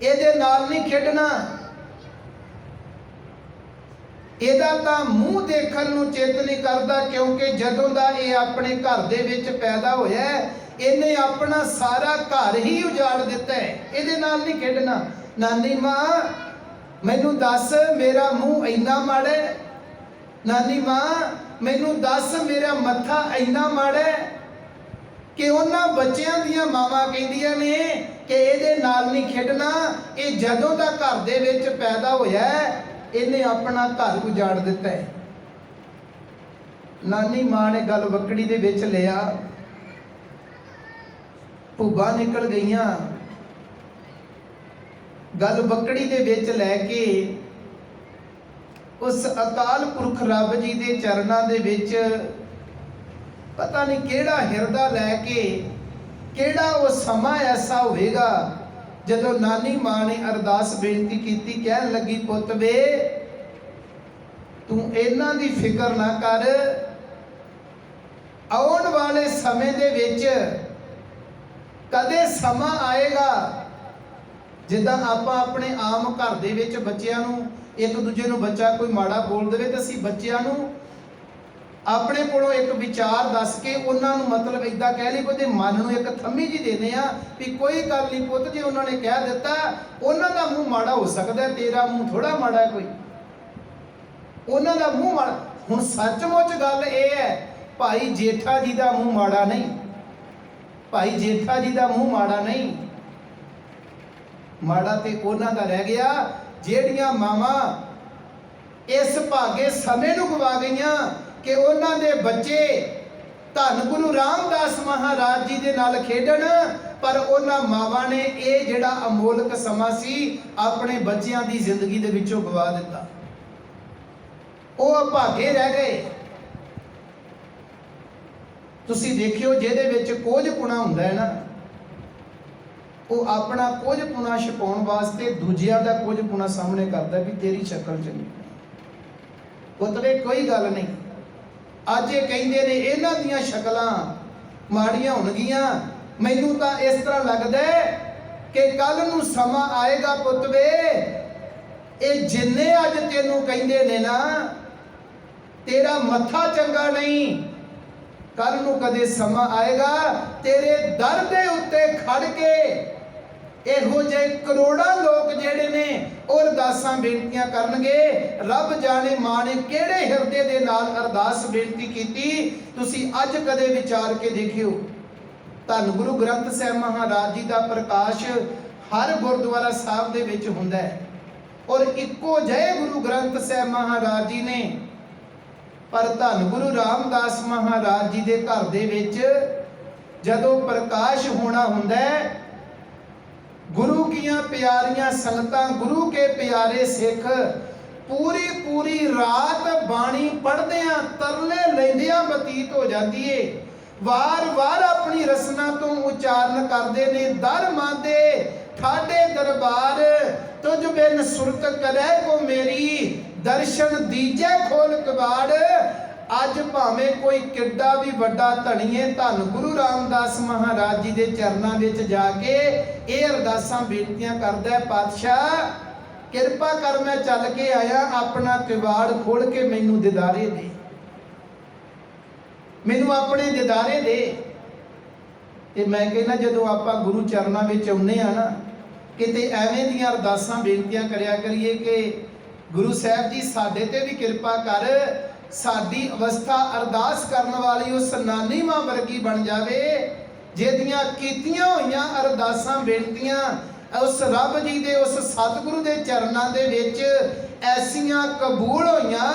ਇਹਦੇ ਨਾਲ ਨਹੀਂ ਖੇਡਣਾ, ਇਹਦਾ ਤਾਂ ਮੂੰਹ ਦੇਖਣ ਨੂੰ ਚਿੱਤ ਨਹੀਂ ਕਰਦਾ, ਕਿਉਂਕਿ ਜਦੋਂ ਦਾ ਇਹ ਆਪਣੇ ਘਰ ਦੇ ਵਿੱਚ ਪੈਦਾ ਹੋਇਆ ਇਹਨੇ ਆਪਣਾ ਸਾਰਾ ਘਰ ਹੀ ਉਜਾੜ ਦਿੱਤਾ ਹੈ, ਇਹਦੇ ਨਾਲ ਨਹੀਂ ਖੇਡਣਾ। ਨਾਨੀ ਮਾਂ ਮੈਨੂੰ ਦੱਸ ਮੇਰਾ ਮੂੰਹ ਇੰਨਾ ਮਾੜਾ ਹੈ, ਨਾਨੀ ਮਾਂ ਮੈਨੂੰ ਦੱਸ ਮੇਰਾ ਮੱਥਾ ਇੰਨਾ ਮਾੜਾ ਹੈ ਕਿ ਉਹਨਾਂ ਬੱਚਿਆਂ ਦੀਆਂ ਮਾਵਾਂ ਕਹਿੰਦੀਆਂ ਨੇ ਕਿ ਇਹਦੇ ਨਾਲ ਨਹੀਂ ਖੇਡਣਾ। ਇਹ ਜਦੋਂ ਦਾ ਘਰ ਦੇ ਵਿੱਚ ਪੈਦਾ ਹੋਇਆ ਇਹਨੇ ਆਪਣਾ ਘਰ ਉਜਾੜ ਦਿੱਤਾ ਹੈ। ਨਾਨੀ ਮਾਂ ਨੇ ਗਲ ਬੱਕੜੀ ਦੇ ਵਿੱਚ ਲਿਆ, ਭੁੱਬਾਂ ਨਿਕਲ ਗਈਆਂ, ਗਲ ਬੱਕੜੀ ਦੇ ਵਿੱਚ ਲੈ ਕੇ ਉਸ ਅਕਾਲ ਪੁਰਖ ਰੱਬ ਜੀ ਦੇ ਚਰਨਾਂ ਦੇ ਵਿੱਚ ਪਤਾ ਨਹੀਂ ਕਿਹੜਾ ਹਿਰਦਾ ਲੈ ਕੇ, ਕਿਹੜਾ ਉਹ ਸਮਾਂ ਐਸਾ ਹੋਵੇਗਾ ਜਦੋਂ ਨਾਨੀ ਮਾਂ ਨੇ ਅਰਦਾਸ ਬੇਨਤੀ ਕੀਤੀ, ਕਹਿਣ ਲੱਗੀ, ਪੁੱਤ ਵੇ ਤੂੰ ਇਹਨਾਂ ਦੀ ਫਿਕਰ ਨਾ ਕਰ, ਆਉਣ ਵਾਲੇ ਸਮੇਂ ਦੇ ਵਿੱਚ ਕਦੇ ਸਮਾਂ ਆਏਗਾ ਜਿੱਦਾਂ ਆਪਾਂ ਆਪਣੇ ਆਮ ਘਰ ਦੇ ਵਿੱਚ ਬੱਚਿਆਂ ਨੂੰ, ਇੱਕ ਦੂਜੇ ਨੂੰ ਬੱਚਾ ਕੋਈ ਮਾੜਾ ਬੋਲ ਦੇਵੇ ਤਾਂ ਅਸੀਂ ਬੱਚਿਆਂ ਨੂੰ ਆਪਣੇ ਕੋਲੋਂ ਇੱਕ ਵਿਚਾਰ ਦੱਸ ਕੇ ਉਹਨਾਂ ਨੂੰ ਮਤਲਬ ਇਦਾਂ ਕਹਿ ਲਈ, ਉਹਦੇ ਮਨ ਨੂੰ ਇੱਕ ਥੰਮੀ ਜੀ ਦੇਨੇ ਆ ਵੀ ਕੋਈ ਗੱਲ ਨਹੀਂ ਪੁੱਤ, ਜੇ ਉਹਨਾਂ ਨੇ ਕਹਿ ਦਿੱਤਾ ਉਹਨਾਂ ਦਾ ਮੂੰਹ ਮਾੜਾ ਹੋ ਸਕਦਾ, ਤੇਰਾ ਮੂੰਹ ਥੋੜਾ ਮਾੜਾ ਹੈ, ਕੋਈ ਉਹਨਾਂ ਦਾ ਮੂੰਹ ਮਾੜਾ। ਹੁਣ ਸੱਚਮੁੱਚ ਗੱਲ ਇਹ ਹੈ, ਭਾਈ ਜੇਠਾ ਜੀ ਦਾ ਮੂੰਹ ਮਾੜਾ ਨਹੀਂ, ਭਾਈ ਜੇਠਾ ਜੀ ਦਾ ਮੂੰਹ ਮਾੜਾ ਨਹੀਂ, ਮਾੜਾ ਤੇ ਉਹਨਾਂ ਦਾ ਰਹਿ ਗਿਆ ਜਿਹੜੀਆਂ ਮਾਵਾਂ ਇਸ ਭਾਗੇ ਸਮੇਂ ਨੂੰ ਗਵਾ ਗਈਆਂ ਕਿ ਉਹਨਾਂ ਦੇ ਬੱਚੇ ਧੰਨ ਗੁਰੂ ਰਾਮਦਾਸ ਮਹਾਰਾਜ ਜੀ ਦੇ ਨਾਲ ਖੇਡਣ, ਪਰ ਉਹਨਾਂ ਮਾਵਾਂ ਨੇ ਇਹ ਜਿਹੜਾ ਅਮੋਲਕ ਸਮਾਂ ਸੀ ਆਪਣੇ ਬੱਚਿਆਂ ਦੀ ਜ਼ਿੰਦਗੀ ਦੇ ਵਿੱਚੋਂ ਗਵਾ ਦਿੱਤਾ। ਉਹ ਅਭਾਗੇ ਰਹਿ ਗਏ। ਤੁਸੀਂ ਦੇਖਿਓ ਜਿਹਦੇ ਵਿੱਚ ਕੋਝਪੁਣਾ ਹੁੰਦਾ ਹੈ ਨਾ, ਉਹ ਆਪਣਾ ਕੋਝਪੁਣਾ ਛੁਪਾਉਣ ਵਾਸਤੇ ਦੂਜਿਆਂ ਦਾ ਕੋਝਪੁਣਾ ਸਾਹਮਣੇ ਕਰਦਾ ਵੀ ਤੇਰੀ ਸ਼ਕਲ ਚੰਗੀ, ਪੁੱਤਰੇ ਕੋਈ ਗੱਲ ਨਹੀਂ। ਅੱਜ ਇਹ ਕਹਿੰਦੇ ਨੇ ਇਹਨਾਂ ਦੀਆਂ ਸ਼ਕਲਾਂ ਮਾੜੀਆਂ ਹੋਣਗੀਆਂ, ਮੈਨੂੰ ਤਾਂ ਇਸ ਤਰ੍ਹਾਂ ਲੱਗਦਾ ਕਿ ਕੱਲ ਨੂੰ ਸਮਾਂ ਆਏਗਾ ਪੁੱਤ ਵੇ, ਇਹ ਜਿੰਨੇ ਅੱਜ ਤੈਨੂੰ ਕਹਿੰਦੇ ਨੇ ਨਾ ਤੇਰਾ ਮੱਥਾ ਚੰਗਾ ਨਹੀਂ, ਕੱਲ ਨੂੰ ਕਦੇ ਸਮਾਂ ਆਏਗਾ ਤੇਰੇ ਦਰ ਦੇ ਉੱਤੇ ਖੜ ਕੇ ਇਹੋ ਜਿਹੇ ਕਰੋੜਾਂ ਲੋਕ ਜਿਹੜੇ ਨੇ ਉਹ ਅਰਦਾਸਾਂ ਬੇਨਤੀਆਂ ਕਰਨਗੇ। ਰੱਬ ਜਾਣੇ ਮਾਂ ਨੇ ਕਿਹੜੇ ਹਿਰਦੇ ਦੇ ਨਾਲ ਅਰਦਾਸ ਬੇਨਤੀ ਕੀਤੀ, ਤੁਸੀਂ ਅੱਜ ਕਦੇ ਵਿਚਾਰ ਕੇ ਦੇਖਿਓ। ਧੰਨ ਗੁਰੂ ਗ੍ਰੰਥ ਸਾਹਿਬ ਮਹਾਰਾਜ ਜੀ ਦਾ ਪ੍ਰਕਾਸ਼ ਹਰ ਗੁਰਦੁਆਰਾ ਸਾਹਿਬ ਦੇ ਵਿੱਚ ਹੁੰਦਾ ਹੈ, ਔਰ ਇੱਕੋ ਜਿਹੇ ਗੁਰੂ ਗ੍ਰੰਥ ਸਾਹਿਬ ਮਹਾਰਾਜ ਜੀ ਨੇ, ਪਰ ਧੰਨ ਗੁਰੂ ਰਾਮਦਾਸ ਮਹਾਰਾਜ ਜੀ ਦੇ ਘਰ ਦੇ ਵਿੱਚ ਜਦੋਂ ਪ੍ਰਕਾਸ਼ ਹੋਣਾ ਹੁੰਦਾ ਹੈ, ਗੁਰੂ ਕੀਆਂ ਪਿਆਰੀਆਂ ਸੰਗਤਾਂ, ਗੁਰੂ ਕੇ ਪਿਆਰੇ ਸਿੱਖ ਪੂਰੀ ਪੂਰੀ ਰਾਤ ਬਾਣੀ ਪੜ੍ਹਦਿਆਂ ਤਰਲੇ ਲੈਂਦਿਆਂ ਬਤੀਤ ਹੋ ਜਾਂਦੀ ਏ। ਵਾਰ-ਵਾਰ ਆਪਣੀ ਰਸਨਾ ਤੋਂ ਉਚਾਰਨ ਕਰਦੇ ਨੇ, ਦਰ ਮਾਂਦੇ ਠਾਡੇ ਦਰਬਾਰ ਤੁਝ ਬਿਨ ਸੁਰਤ ਕਰੈ ਕੋ ਮੇਰੀ, ਦਰਸ਼ਨ ਦੀਜੈ ਖੋਲ ਕਬਾੜ। ਅੱਜ ਭਾਵੇਂ ਕੋਈ ਕਿੱਡਾ ਵੀ ਵੱਡਾ ਧਣੀਏ ਧੰਨ ਗੁਰੂ ਰਾਮਦਾਸ ਮਹਾਰਾਜ ਜੀ ਦੇ ਚਰਨਾਂ ਵਿੱਚ ਜਾ ਕੇ ਇਹ ਅਰਦਾਸਾਂ ਬੇਨਤੀਆਂ ਕਰਦਾ, ਪਾਤਸ਼ਾਹ ਕਿਰਪਾ ਕਰ, ਮੈਂ ਚੱਲ ਕੇ ਆਇਆ, ਆਪਣਾ ਕਿਵਾੜ ਖੋਲ ਕੇ ਮੈਨੂੰ ਦਿਦਾਰੇ ਦੇ, ਮੈਨੂੰ ਆਪਣੇ ਦਿਦਾਰੇ ਦੇ। ਤੇ ਮੈਂ ਕਹਿੰਦਾ ਜਦੋਂ ਆਪਾਂ ਗੁਰੂ ਚਰਨਾਂ ਵਿੱਚ ਆਉਂਦੇ ਆ ਨਾ, ਕਿਤੇ ਐਵੇਂ ਦੀਆਂ ਅਰਦਾਸਾਂ ਬੇਨਤੀਆਂ ਕਰਿਆ ਕਰੀਏ ਕਿ ਗੁਰੂ ਸਾਹਿਬ ਜੀ ਸਾਡੇ ਤੇ ਵੀ ਕਿਰਪਾ ਕਰ, ਸਾਡੀ ਅਵਸਥਾ ਅਰਦਾਸ ਕਰਨ ਵਾਲੀ ਉਸ ਨਾਨੀ ਮਾਂ ਵਰਗੀ ਬਣ ਜਾਵੇ ਜਿਹਦੀਆਂ ਕੀਤੀਆਂ ਹੋਈਆਂ ਅਰਦਾਸਾਂ ਬੇਨਤੀਆਂ ਉਸ ਰੱਬ ਜੀ ਦੇ, ਉਸ ਸਤਿਗੁਰੂ ਦੇ ਚਰਨਾਂ ਦੇ ਵਿੱਚ ਐਸੀਆਂ ਕਬੂਲ ਹੋਈਆਂ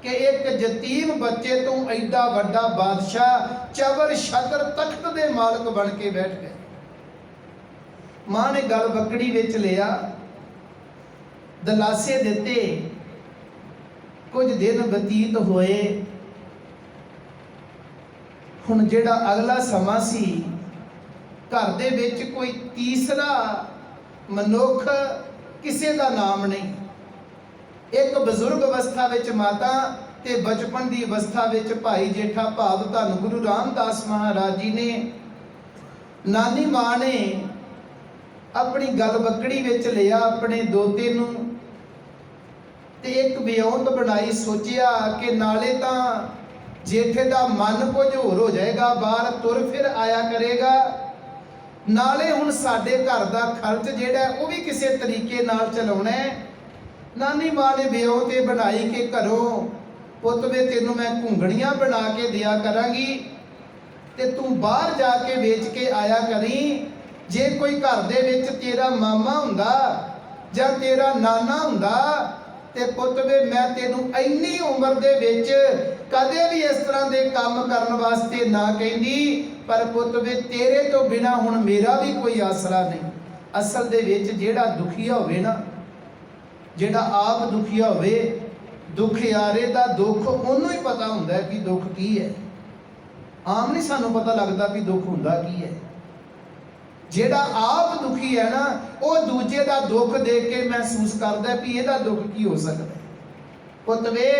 ਕਿ ਇੱਕ ਯਤੀਮ ਬੱਚੇ ਤੋਂ ਐਡਾ ਵੱਡਾ ਬਾਦਸ਼ਾਹ, ਚਵਰ ਛਤਰ ਤਖਤ ਦੇ ਮਾਲਕ ਬਣ ਕੇ ਬੈਠ ਗਏ। ਮਾਂ ਨੇ ਗਲ ਬੱਕੜੀ ਵਿੱਚ ਲਿਆ, ਦਲਾਸੇ ਦਿੱਤੇ, ਕੁਝ ਦਿਨ ਬਤੀਤ ਹੋਏ। ਹੁਣ ਜਿਹੜਾ ਅਗਲਾ ਸਮਾਂ ਸੀ, ਘਰ ਦੇ ਵਿੱਚ ਕੋਈ ਤੀਸਰਾ ਮਨੁੱਖ ਕਿਸੇ ਦਾ ਨਾਮ ਨਹੀਂ। ਇੱਕ ਬਜ਼ੁਰਗ ਅਵਸਥਾ ਵਿੱਚ ਮਾਤਾ ਤੇ ਬਚਪਨ ਦੀ ਅਵਸਥਾ ਵਿੱਚ ਭਾਈ ਜੇਠਾ ਭਾਵ ਧੰਨ ਗੁਰੂ ਰਾਮਦਾਸ ਮਹਾਰਾਜ ਜੀ ਨੇ, ਨਾਨੀ ਮਾਂ ਨੇ ਆਪਣੀ ਗਲ ਬੱਕੜੀ ਵਿੱਚ ਲਿਆ ਆਪਣੇ ਦੋਤੇ ਨੂੰ ਤੇ ਇੱਕ ਵਿਉਂਤ ਬਣਾਈ। ਸੋਚਿਆ ਕਿ ਨਾਲੇ ਤਾਂ ਜੇਠੇ ਦਾ ਮਨ ਕੁਝ ਹੋਰ ਹੋ ਜਾਏਗਾ, ਬਾਹਰ ਤੁਰ ਫਿਰ ਆਇਆ ਕਰੇਗਾ, ਨਾਲੇ ਹੁਣ ਸਾਡੇ ਘਰ ਦਾ ਖਰਚ ਜਿਹੜਾ ਉਹ ਵੀ ਕਿਸੇ ਤਰੀਕੇ ਨਾਲ ਚਲਾਉਣਾ ਹੈ। ਨਾਨੀ ਮਾਂ ਨੇ ਵਿਉਂਤ ਇਹ ਬਣਾਈ ਕਿ ਘਰੋਂ ਪੁੱਤ ਵੇ ਤੈਨੂੰ ਮੈਂ ਘੁੰਗਣੀਆਂ ਬਣਾ ਕੇ ਦਿਆ ਕਰਾਂਗੀ ਤੇ ਤੂੰ ਬਾਹਰ ਜਾ ਕੇ ਵੇਚ ਕੇ ਆਇਆ ਕਰੀ। ਜੇ ਕੋਈ ਘਰ ਦੇ ਵਿੱਚ ਤੇਰਾ ਮਾਮਾ ਹੁੰਦਾ ਜਾਂ ਤੇਰਾ ਨਾਨਾ ਹੁੰਦਾ ਤੇ ਪੁੱਤ ਵੇ ਮੈਂ ਤੈਨੂੰ ਇੰਨੀ ਉਮਰ ਦੇ ਵਿੱਚ ਕਦੇ ਵੀ ਇਸ ਤਰ੍ਹਾਂ ਦੇ ਕੰਮ ਕਰਨ ਵਾਸਤੇ ਨਾ ਕਹਿੰਦੀ, ਪਰ ਪੁੱਤ ਵੇ ਤੇਰੇ ਤੋਂ ਬਿਨਾ ਹੁਣ ਮੇਰਾ ਵੀ ਕੋਈ ਆਸਰਾ ਨਹੀਂ। ਅਸਲ ਦੇ ਵਿੱਚ ਜਿਹੜਾ ਦੁਖੀਆ ਹੋਵੇ ਨਾ, ਜਿਹੜਾ ਆਪ ਦੁਖੀਆ ਹੋਵੇ, ਦੁਖਿਆਰੇ ਦਾ ਦੁੱਖ ਉਹਨੂੰ ਹੀ ਪਤਾ ਹੁੰਦਾ ਹੈ ਕਿ ਦੁੱਖ ਕੀ ਹੈ। ਆਮ ਨਹੀਂ ਸਾਨੂੰ ਪਤਾ ਲੱਗਦਾ ਵੀ ਦੁੱਖ ਹੁੰਦਾ ਕੀ ਹੈ। ਜਿਹੜਾ ਆਪ ਦੁਖੀ ਹੈ ਨਾ, ਉਹ ਦੂਜੇ ਦਾ ਦੁੱਖ ਦੇਖ ਕੇ ਮਹਿਸੂਸ ਕਰਦਾ ਵੀ ਇਹਦਾ ਦੁੱਖ ਕੀ ਹੋ ਸਕਦਾ। ਪੁੱਤ ਵੇ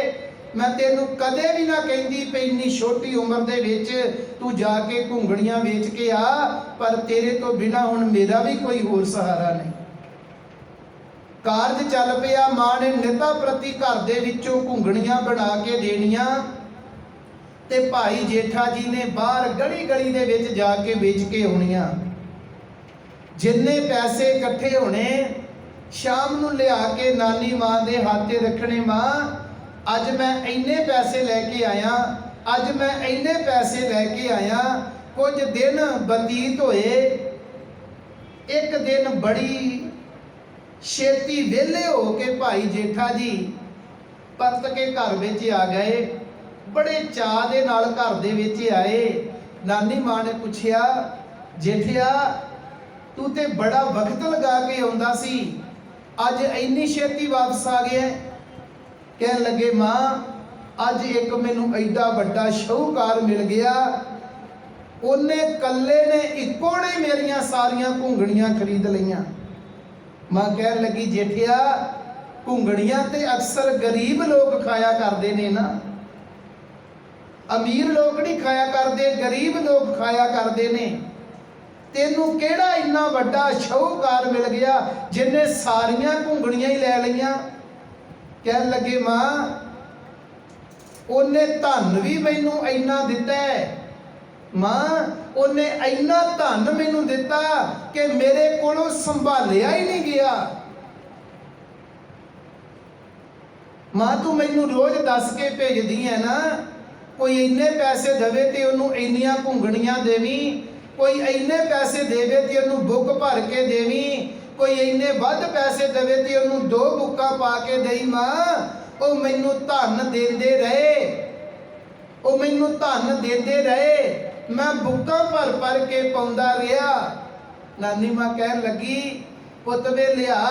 ਮੈਂ ਤੈਨੂੰ ਕਦੇ ਵੀ ਨਾ ਕਹਿੰਦੀ ਪਈ ਇੰਨੀ ਛੋਟੀ ਉਮਰ ਦੇ ਵਿੱਚ ਤੂੰ ਜਾ ਕੇ ਘੁੰਗਣੀਆਂ ਵੇਚ ਕੇ ਆ, ਪਰ ਤੇਰੇ ਤੋਂ ਬਿਨਾ ਹੁਣ ਮੇਰਾ ਵੀ ਕੋਈ ਹੋਰ ਸਹਾਰਾ ਨਹੀਂ। ਕਾਰਜ ਚੱਲ ਪਿਆ, ਮਾਂ ਨੇ ਨਿਤਾ ਪ੍ਰਤੀ ਘਰ ਦੇ ਵਿੱਚੋਂ ਘੁੰਗਣੀਆਂ ਬਣਾ ਕੇ ਦੇਣੀਆਂ ਤੇ ਭਾਈ ਜੇਠਾ ਜੀ ਨੇ ਬਾਹਰ ਗਲੀ ਗਲੀ ਦੇ ਵਿੱਚ ਜਾ ਕੇ ਵੇਚ ਕੇ ਆਉਣੀਆਂ। ਜਿੰਨੇ ਪੈਸੇ ਇਕੱਠੇ ਹੋਣੇ ਸ਼ਾਮ ਨੂੰ ਲਿਆ ਕੇ ਨਾਨੀ ਮਾਂ ਦੇ ਹੱਥੇ ਰੱਖਣੇ। ਮਾਂ ਅੱਜ ਮੈਂ ਇੰਨੇ ਪੈਸੇ ਲੈ ਕੇ ਆਇਆ, ਅੱਜ ਮੈਂ ਇੰਨੇ ਪੈਸੇ ਲੈ ਕੇ ਆਇਆ। ਕੁਝ ਦਿਨ ਬਤੀਤ ਹੋਏ, ਇੱਕ ਦਿਨ ਬੜੀ ਛੇਤੀ ਵਿਹਲੇ ਹੋ ਕੇ ਭਾਈ ਜੇਠਾ ਜੀ ਪਰਤ ਕੇ ਘਰ ਵਿੱਚ ਆ ਗਏ। ਬੜੇ ਚਾਅ ਦੇ ਨਾਲ ਘਰ ਦੇ ਵਿੱਚ ਆਏ। ਨਾਨੀ ਮਾਂ ਨੇ ਪੁੱਛਿਆ, ਜੇਠਿਆ ਤੂੰ ਤੇ ਬੜਾ ਵਕਤ ਲਗਾ ਕੇ ਆਉਂਦਾ ਸੀ, ਅੱਜ ਇੰਨੀ ਛੇਤੀ ਵਾਪਸ ਆ ਗਿਆ। ਕਹਿਣ ਲੱਗੇ ਮਾਂ ਅੱਜ ਇੱਕ ਮੈਨੂੰ ਐਡਾ ਵੱਡਾ ਸ਼ਾਹੂਕਾਰ ਮਿਲ ਗਿਆ, ਉਹਨੇ ਕੱਲੇ ਨੇ ਇੱਕੋ ਨੇ ਮੇਰੀਆਂ ਸਾਰੀਆਂ ਘੁੰਗਣੀਆਂ ਖਰੀਦ ਲਈਆਂ। ਮਾਂ ਕਹਿਣ ਲੱਗੀ ਜੇਠਿਆ ਘੁੰਗਣੀਆਂ ਤੇ ਅਕਸਰ ਗਰੀਬ ਲੋਕ ਖਾਇਆ ਕਰਦੇ ਨੇ ਨਾ, ਅਮੀਰ ਲੋਕ ਨਹੀਂ ਖਾਇਆ ਕਰਦੇ, ਗਰੀਬ ਲੋਕ ਖਾਇਆ ਕਰਦੇ ਨੇ। ਤੈਨੂੰ ਕਿਹੜਾ ਇੰਨਾ ਵੱਡਾ ਸ਼ਾਹੂਕਾਰ ਮਿਲ ਗਿਆ ਜਿਹਨੇ ਸਾਰੀਆਂ ਘੁੰਗਣੀਆਂ ਹੀ ਲੈ ਲਈਆਂ। ਕਹਿਣ ਲੱਗੇ ਮਾਂ ਉਹਨੇ ਧਨ ਵੀ ਮੈਨੂੰ ਇੰਨਾ ਦਿੱਤਾ ਹੈ, ਮਾਂ ਉਹਨੇ ਇੰਨਾ ਧਨ ਮੈਨੂੰ ਦਿੱਤਾ ਕਿ ਮੇਰੇ ਕੋਲੋਂ ਸੰਭਾਲਿਆ ਹੀ ਨਹੀਂ ਗਿਆ। ਮਾਂ ਤੂੰ ਮੈਨੂੰ ਰੋਜ਼ ਦੱਸ ਕੇ ਭੇਜਦੀ ਹੈ ਨਾ, ਕੋਈ ਇੰਨੇ ਪੈਸੇ ਦੇਵੇ ਤੇ ਉਹਨੂੰ ਇੰਨੀਆਂ ਘੁੰਗਣੀਆਂ ਦੇਵੀਂ, ਕੋਈ ਇੰਨੇ ਪੈਸੇ ਦੇਵੇ ਤੇ ਉਹਨੂੰ ਬੁੱਕ ਭਰ ਕੇ ਦੇਵੀਂ, ਕੋਈ ਇੰਨੇ ਵੱਧ ਪੈਸੇ ਦੇਵੇ ਤੇ ਉਹਨੂੰ 2 ਬੁੱਕਾਂ ਪਾ ਕੇ ਦੇਈ। ਮਾਂ ਉਹ ਮੈਨੂੰ ਧਨ ਦਿੰਦੇ ਰਹੇ, ਉਹ ਮੈਨੂੰ ਧਨ ਦਿੰਦੇ ਰਹੇ, ਮੈਂ ਬੁੱਕਾਂ ਭਰ ਭਰ ਕੇ ਪਾਉਂਦਾ ਰਿਹਾ। ਨਾਨੀ ਮਾਂ ਕਹਿਣ ਲੱਗੀ ਪੁੱਤ ਵੇ ਲਿਆ,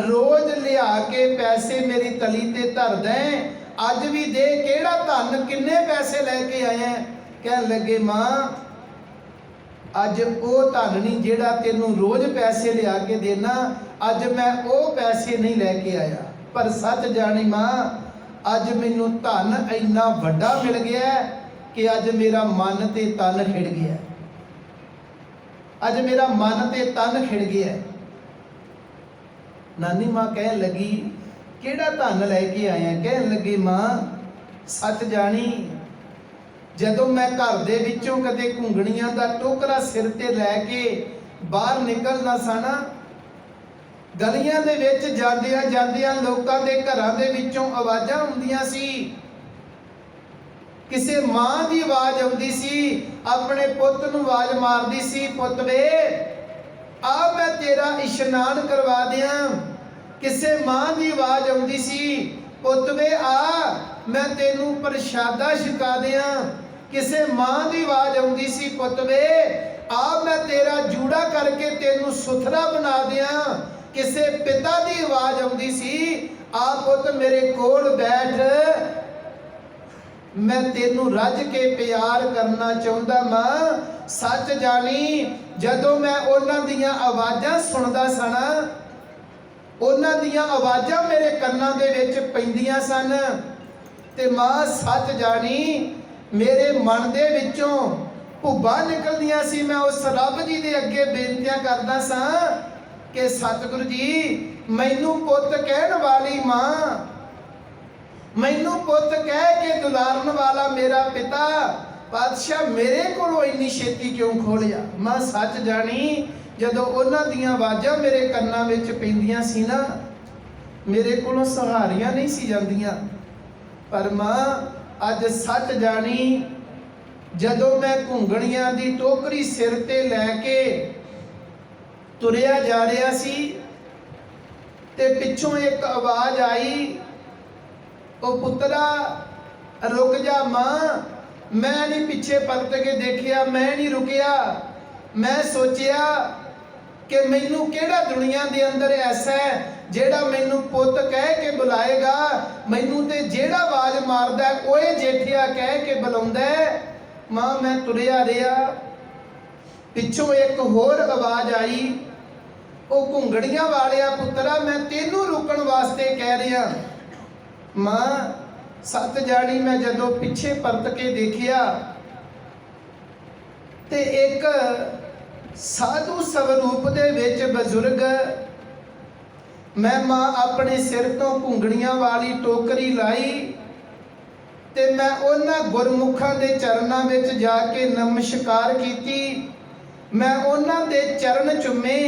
ਰੋਜ਼ ਲਿਆ ਕੇ ਪੈਸੇ ਮੇਰੀ ਤਲੀ ਤੇ ਧਰ ਦੇ, ਅੱਜ ਵੀ ਦੇ, ਕਿਹੜਾ ਧਨ ਕਿੰਨੇ ਪੈਸੇ ਲੈ ਕੇ ਆਇਆ। ਕਹਿਣ ਲੱਗੇ ਮਾਂ ਅੱਜ ਉਹ ਧਨ ਨਹੀਂ ਜਿਹੜਾ ਤੈਨੂੰ ਰੋਜ਼ ਪੈਸੇ ਲਿਆ ਕੇ ਦੇਣਾ, ਅੱਜ ਮੈਂ ਉਹ ਪੈਸੇ ਨਹੀਂ ਲੈ ਕੇ ਆਇਆ। ਪਰ ਸੱਚ ਜਾਣੀ ਮਾਂ ਅੱਜ ਮੈਨੂੰ ਧਨ ਇੰਨਾ ਵੱਡਾ ਮਿਲ ਗਿਆ ਕਿ ਅੱਜ ਮੇਰਾ ਮਨ ਤੇ ਤਨ ਖਿੜ ਗਿਆ, ਅੱਜ ਮੇਰਾ ਮਨ ਤੇ ਤਨ ਖਿੜ ਗਿਆ। ਨਾਨੀ ਮਾਂ ਕਹਿਣ ਲੱਗੀ ਕਿਹੜਾ ਧਨ ਲੈ ਕੇ ਆਇਆ। ਕਹਿਣ ਲੱਗੀ ਮਾਂ ਸੱਚ ਜਾਣੀ ਜਦੋਂ ਮੈਂ ਘਰ ਦੇ ਵਿੱਚੋਂ ਕਦੇ ਘੁੰਗਣੀਆਂ ਦਾ ਟੋਕਰਾ ਸਿਰ ਤੇ ਲੈ ਕੇ ਬਾਹਰ ਨਿਕਲਣਾ ਸਾਂ, ਗਲੀਆਂ ਦੇ ਵਿੱਚ ਜਾਂਦਿਆਂ ਜਾਂਦਿਆਂ ਲੋਕਾਂ ਦੇ ਘਰਾਂ ਦੇ ਵਿੱਚੋਂ ਆਵਾਜ਼ਾਂ ਆਉਂਦੀਆਂ ਸੀ। ਕਿਸੇ ਮਾਂ ਦੀ ਆਵਾਜ਼ ਆਉਂਦੀ ਸੀ, ਆਪਣੇ ਪੁੱਤ ਨੂੰ ਆਵਾਜ਼ ਮਾਰਦੀ ਸੀ, ਪੁੱਤ ਵੇ ਆ ਮੈਂ ਤੇਰਾ ਇਸ਼ਨਾਨ ਕਰਵਾ ਦਿਆਂ। ਕਿਸੇ ਮਾਂ ਦੀ ਆਵਾਜ਼ ਆਉਂਦੀ ਸੀ, ਪੁੱਤ ਵੇ ਆ ਮੈਂ ਤੈਨੂੰ ਪ੍ਰਸ਼ਾਦਾ ਛਕਾ ਦਿਆਂ। ਕਿਸੇ ਮਾਂ ਦੀ ਆਵਾਜ਼ ਆਉਂਦੀ ਸੀ, ਪੁੱਤ ਵੇ ਆ ਮੈਂ ਤੇਰਾ ਜੂੜਾ ਕਰਕੇ ਤੈਨੂੰ ਸੁਥਰਾ ਬਣਾ ਦਿਆਂ। ਕਿਸੇ ਪਿਤਾ ਦੀ ਆਵਾਜ਼ ਆਉਂਦੀ ਸੀ, ਆ ਪੁੱਤ ਮੇਰੇ ਕੋਲ ਬੈਠ, ਮੈਂ ਤੈਨੂੰ ਰੱਜ ਕੇ ਪਿਆਰ ਕਰਨਾ ਚਾਹੁੰਦਾ। ਮਾਂ ਸੱਚ ਜਾਣੀ ਜਦੋਂ ਮੈਂ ਉਹਨਾਂ ਦੀਆਂ ਆਵਾਜ਼ਾਂ ਸੁਣਦਾ ਸਨ, ਉਹਨਾਂ ਦੀਆਂ ਆਵਾਜ਼ਾਂ ਮੇਰੇ ਕੰਨਾਂ ਦੇ ਵਿੱਚ ਪੈਂਦੀਆਂ ਸਨ, ਤੇ ਮਾਂ ਸੱਚ ਜਾਣੀ ਮੇਰੇ ਮਨ ਦੇ ਵਿੱਚੋਂ ਭੁੱਬਾਂ ਨਿਕਲਦੀਆਂ ਸੀ। ਮੈਂ ਉਸ ਰੱਬ ਜੀ ਦੇ ਅੱਗੇ ਬੇਨਤੀਆਂ ਕਰਦਾ ਸਾਂ ਕਿ ਸਤਿਗੁਰੂ ਜੀ ਮੈਨੂੰ ਪੁੱਤ ਕਹਿਣ ਵਾਲੀ ਮਾਂ, ਮੈਨੂੰ ਪੁੱਤ ਕਹਿ ਕੇ ਦੁਲਾਰਨ ਵਾਲਾ ਮੇਰਾ ਪਿਤਾ ਪਾਤਸ਼ਾਹ ਮੇਰੇ ਕੋਲੋਂ ਇੰਨੀ ਛੇਤੀ ਕਿਉਂ ਖੋਹ ਲਿਆ। ਮਾਂ ਸੱਚ ਜਾਣੀ ਜਦੋਂ ਉਹਨਾਂ ਦੀਆਂ ਆਵਾਜ਼ਾਂ ਮੇਰੇ ਕੰਨਾਂ ਵਿੱਚ ਪੈਂਦੀਆਂ ਸੀ ਨਾ, ਮੇਰੇ ਕੋਲੋਂ ਸਹਾਰੀਆਂ ਨਹੀਂ ਸੀ ਜਾਂਦੀਆਂ। ਪਰ ਮਾਂ ਅੱਜ ਸੱਚ ਜਾਣੀ ਜਦੋਂ ਮੈਂ ਘੁੰਗਣੀਆਂ ਦੀ ਟੋਕਰੀ ਸਿਰ ਤੇ ਲੈ ਕੇ ਤੁਰਿਆ ਜਾ ਰਿਹਾ ਸੀ ਤੇ ਪਿੱਛੋਂ ਇੱਕ ਆਵਾਜ਼ ਆਈ, ਉਹ ਪੁੱਤਰਾ रुक जा मां, मैं नहीं पीछे परत के देखिया, मैं नहीं रुकिया। मैं सोचिया कि मैनू केड़ा दुनिया दे अंदर ऐसा है जेड़ा मैनू पुत कह के बुलाएगा, मैनू ते जेड़ा आवाज मारदा ओए जेठिया कह के बुलाउंदा है। मां मैं तुरिया रहा, पिछों एक होर आवाज आई, ओ घुंगड़ियां वालिया पुत्रा मैं तेनू रुकण वास्ते कह रहा। मां सत जानी मैं जदों पिछे परत के देखिया ते एक साधु स्वरूप दे विच बजुर्ग, मैं मां अपने सिर तो घुंगड़ियां वाली टोकरी लाई ते मैं उन्हां गुरमुखां दे चरनां विच जाके नमस्कार कीती। मैं उन्हां दे चरण चुमे,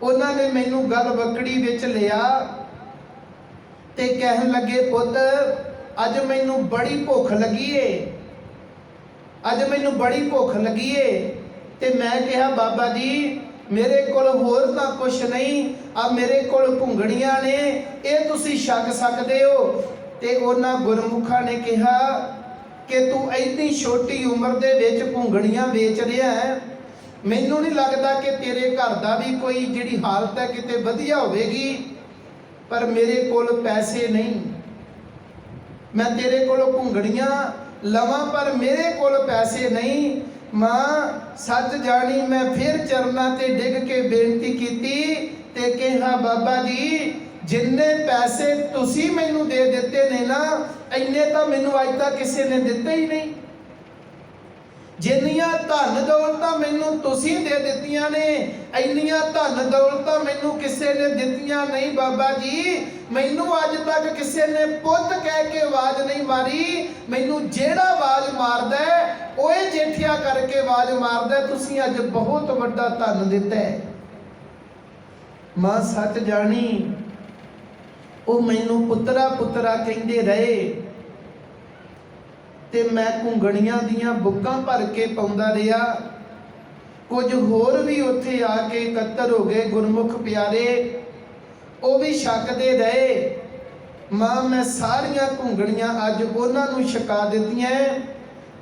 उन्हां ने मैनू गल वकड़ी विच लिया ते कहन लगे पुत अज मैनू बड़ी भुख लगी है, अज मैनू बड़ी भुख लगी है। ते मैं कहा बाबा जी मेरे कोल होर तां कुछ नहीं, आ मेरे कोल घुंगड़ियां ने, ये तुसी छक सकदे हो। ते उन्हां गुरमुखां ने कहा कि तू इतनी छोटी उम्र दे विच घुंगड़ियां बेच रहा है, मैनू नहीं लगता कि तेरे घर दा भी कोई जिहड़ी हालत है किते वधिया होवेगी, पर मेरे कोल पैसे नहीं, मैं तेरे कोलों घुंगड़ियां लवां पर मेरे कोल पैसे नहीं। मां सच जानी मैं फिर चरना ते डिग के बेनती कीती ते कहा बाबा जी जिन्ने पैसे तुसी मैनू दे दिते ने ना, इन्ने तां मैनू अज तक किसी ने दिते ही नहीं। जिन्नियां धन दौलतां मैनू तुसी दे दित्तियां ने, इन्नियां धन दौलतां मैनू किसी ने दित्तियां नहीं बाबा जी। मैनू अज तक किसी ने पुत कह के आवाज नहीं मारी, मैनू जेड़ा आवाज मारदा है ओए जेठिया करके आवाज मारदा है। तुसी अज बहुत वड्डा धन दिता है। मां सच जानी ओ मैनू पुत्रा पुत्रा कहंदे रहे ते मैं घुंगड़ियां दियां बुक्कां भर के पाउंदा रहा। कुछ होर भी उत्थे आके इकत्तर हो गए गुरमुख प्यारे, वो भी छकदे रहे। मां मैं सारियां घुंगड़ियां अज उन्हां नूं छका दित्तियां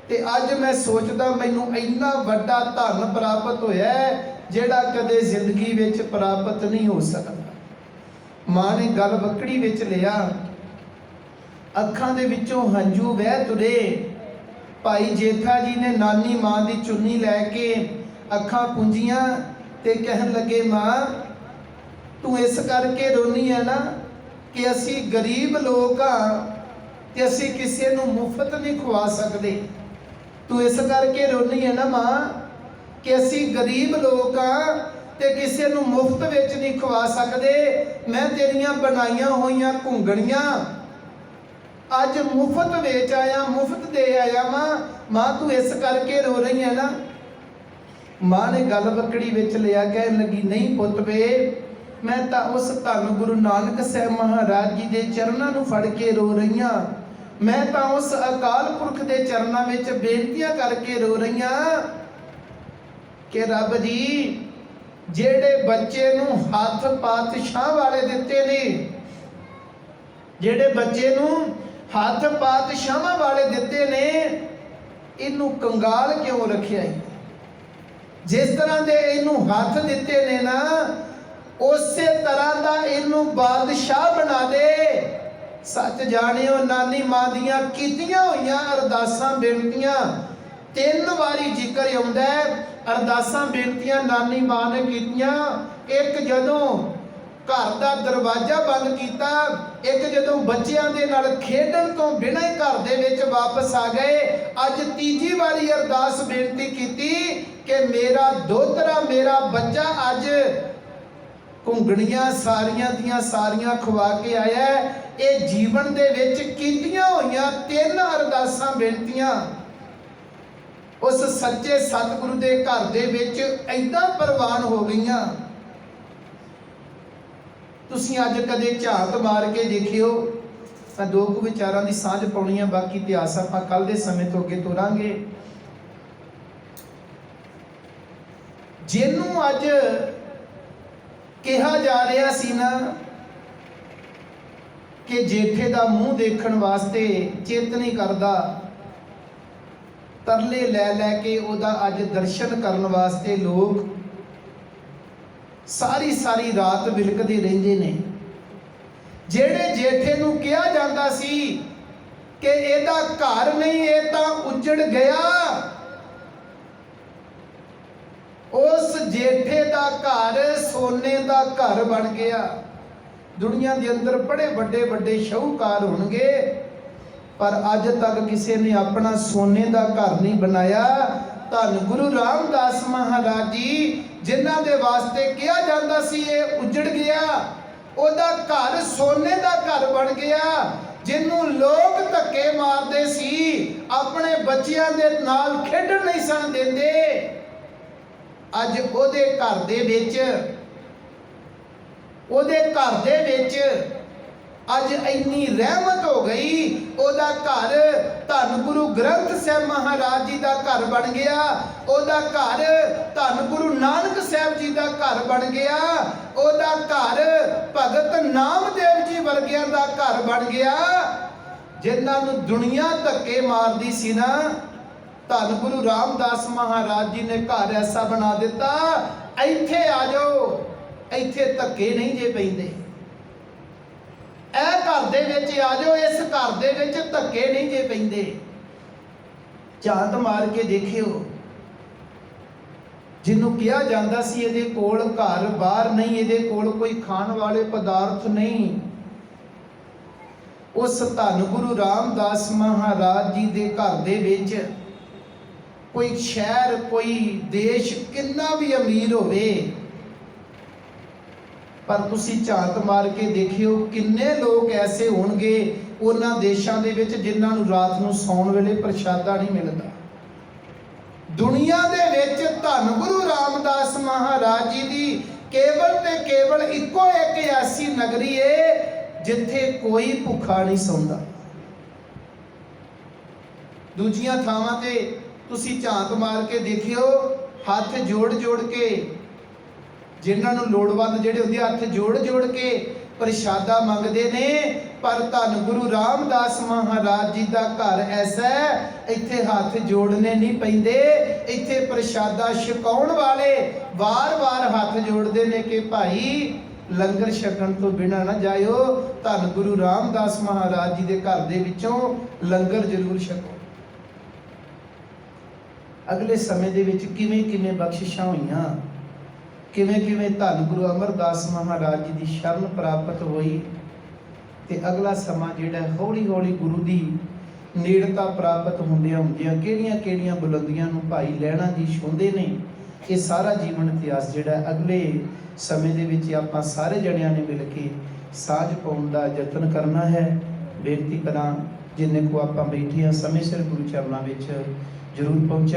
ते अज मैं सोचदा मैनू इन्ना वड्डा धन प्राप्त होया है जिहड़ा कदे जिंदगी विच प्राप्त नहीं हो सकदा। मां ने गल वकड़ी विच लिया, अखां दे विचों हंझू वह तुरे। भाई जेठा जी ने नानी मां दी चुन्नी लैके अखां पूंजियां ते कहन लगे मां तू इस करके रोनी है ना कि असी गरीब लोग हाँ ते असी किसी नूं मुफ्त नहीं खुआ सकते। तू इस करके रोनी है ना मां कि असी गरीब लोग हाँ ते किसी नूं मुफ्त विच नहीं खुआ सकते। मैं तेरियां बनाइयां होइयां घुंगड़ियां अज मुफ्त वेच आया, मुफ्त दे आया मां तू इस करके रो रही है ना। मां ने गल बकड़ी विच लिया, कहन लगी नहीं पुत वे मैं तो उस धन गुरु नानक साहब महाराज जी के चरणों नूं फड़ के रो रही हाँ। मैं तो उस अकाल पुरख के चरणों में बेनतियां करके रो रही हाँ कि रब जी जेड़े बच्चे नूं हथ पातशाह वाले दिते ने, जेड़े बच्चे नूं हथ पातशाह वाले दिते ने, इनू कंगाल क्यों रखिया है? जिस तरह दे इनू हथ दिते ने ना उस तरह का इनू बादशाह बना दे। सच जानियो नानी मां दियां कीतियां होइयां अरदासां बेनतियां 3 वारी जिक्र आउंदा है। अरदासां बेनतियां नानी मां ने कीतियां, एक जदों घर का दरवाजा बंद किया, एक जदों बच्चों के नाल खेडण तो बिना ही घर दे विच वापस आ गए। अज तीजी वारी अरदास बेनती की कि मेरा दोतरा मेरा बच्चा अज घुंगड़ियां सारियां दियां सारियां खवा के आया है। ये जीवन दे विच कीतियां होइयां 3 अरदासां बेनतियां उस सच्चे सतगुरु के घर दे विच ऐदां प्रवान हो गईयां। तुसीं अज कदे झात मार के देखियो। मैं 2 विचारां की सांझ पाउणी है, बाकी इतिहास आपां कल दे समय तो अगे तोरांगे। जिन्नू अज कहा जा रहा सी ना कि जेठे दा मूँह देखण वास्ते चित नहीं करदा, तरले लै लै के उहदा अज दर्शन करन वास्ते लोग सारी सारी रात विलकदे रहिंदे ने। जेड़े जेठे नूं कहा जांदा सी कि इहदा घर नहीं, ये तां उजड़ गया, उस जेठे दा घर सोने दा घर बन गया। दुनिया के अंदर बड़े बड़े बड़े शाहूकार होणगे, पर अज तक किसी ने अपना सोने का घर नहीं बनाया। धन गुरु रामदास महाराज जी जिन्हां दे वास्ते कहा जाता सी ये उजड़ गया, ओदा घर सोने का घर बन गया। जिन्हों लोग धक्के मारते सी, अपने बच्चियां दे नाल खेडण नहीं सन देंदे, अज ओदे घर दे विच अज इन्नी रहमत हो गई, ओदा घर धन गुरु ग्रंथ साहब महाराज जी का घर बन गया, ओदा घर धन गुरु नानक साहब जी का घर बन गया, ओदा घर भगत नामदेव जी वर्गियां का घर बन गया। जिन्हां नूं दुनिया धक्के मारदी सी ना, धन गुरु रामदास महाराज जी ने घर ऐसा बना दिता, इत्थे आ जाओ, इत्थे धक्के नहीं जे पैंदे, ए घर दे विच आ जाओ, इस घर दे विच धक्के नहीं जे पैंदे। झात मार के देखियो, जिन्हों कहा जाता सी इहदे कोल घर बार नहीं, इहदे कोल कोई खाण वाले पदार्थ नहीं, उस धन गुरु रामदास महाराज जी दे घर दे विच कोई शहर कोई देश कितना भी अमीर होवे, पर तुसी झात मार के देखियो किन्ने लोग ऐसे होणगे उन्हां देशां दे विच जिन्हां नूं रात नूं सौण वेले प्रशादा नहीं मिलदा। दुनिया दे विच धन गुरु रामदास महाराज जी दी केवल ते केवल इक्को एक ऐसी नगरी है जिथे कोई भुखा नहीं सौंदा। दूजियां थावां ते तुसी झात मार के देखियो, हथ जोड़ जोड़ के जिन्हां नूं लोड़वंद जिहड़े हुंदे हथ जोड़ जोड़ के प्रशादा मंगदे ने, पर धन गुरु रामदास महाराज जी का घर ऐसा है, इत्थे हाथ जोड़ने नहीं पैंदे, इत्थे प्रशादा छकाउण वाले वार वार हाथ जोड़ते ने कि भाई लंगर छकण तो बिना ना जाओ, धन गुरु रामदास महाराज जी के घर दे विचों लंगर जरूर छको। अगले समय दे विच किवें किवें बख्शिशां होईयां, किवें किवें धन गुरु अमरदास महाराज जी की शरण प्राप्त हुई, ते अगला समा जिहड़ा हौली हौली गुरु की नेड़ता प्राप्त होंदियां होंदियां किहड़ियां किहड़ियां बुलंदियां नूं भाई लैणा जी छूंदे ने। ये सारा जीवन इतिहास जिहड़ा अगले समय दे विच आपां सारे जणियां ने मिल के साझ पाउण दा यतन करना है। बेनती करां जिन्ने को आपां बैठे हां समय सिर गुरु चरनां विच जरूर पहुंचा।